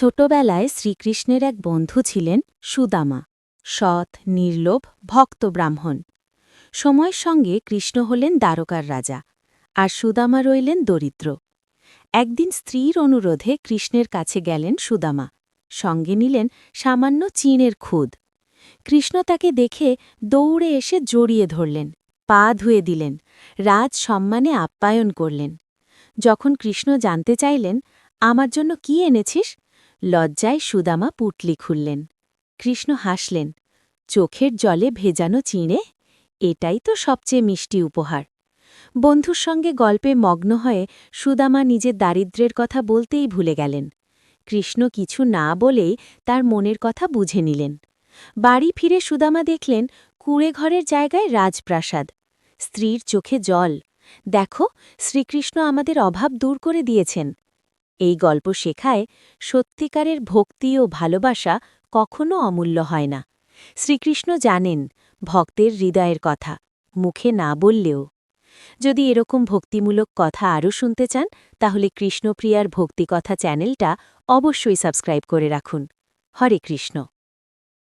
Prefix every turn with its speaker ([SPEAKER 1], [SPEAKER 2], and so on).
[SPEAKER 1] ছোটবেলায় শ্রীকৃষ্ণের এক বন্ধু ছিলেন সুদামা, সৎ, নির্লোভ, ভক্ত ব্রাহ্মণ। সময়ের সঙ্গে কৃষ্ণ হলেন দ্বারকার রাজা, আর সুদামা রইলেন দরিদ্র। একদিন স্ত্রীর অনুরোধে কৃষ্ণের কাছে গেলেন সুদামা, সঙ্গে নিলেন সামান্য চিনের খুদ। কৃষ্ণ তাকে দেখে দৌড়ে এসে জড়িয়ে ধরলেন, পা ধুয়ে দিলেন, রাজ সম্মানে আপ্যায়ন করলেন। যখন কৃষ্ণ জানতে চাইলেন, আমার জন্য কি এনেছিস, লজ্জায় সুদামা পুটলি খুললেন। কৃষ্ণ হাসলেন, চোখের জলে ভেজানো চিঁড়ে, এটাই তো সবচেয়ে মিষ্টি উপহার। বন্ধুর সঙ্গে গল্পে মগ্ন হয়ে সুদামা নিজের দারিদ্র্যের কথা বলতেই ভুলে গেলেন। কৃষ্ণ কিছু না বলেই তার মনের কথা বুঝে নিলেন। বাড়ি ফিরে সুদামা দেখলেন কুঁড়েঘরের জায়গায় রাজপ্রাসাদ। স্ত্রীর চোখে জল, দেখো, শ্রীকৃষ্ণ আমাদের অভাব দূর করে দিয়েছেন। এই গল্প শেখায়, সত্যিকারের ভক্তি ও ভালোবাসা কখনো অমূল্য হয় না। শ্রীকৃষ্ণ জানেন ভক্তের হৃদয়ের কথা, মুখে না বললেও। যদি এরকম ভক্তিমূলক কথা আরও শুনতে চান, তাহলে কৃষ্ণপ্রিয়ার ভক্তিকথা চ্যানেলটা অবশ্যই সাবস্ক্রাইব করে রাখুন। হরে কৃষ্ণ।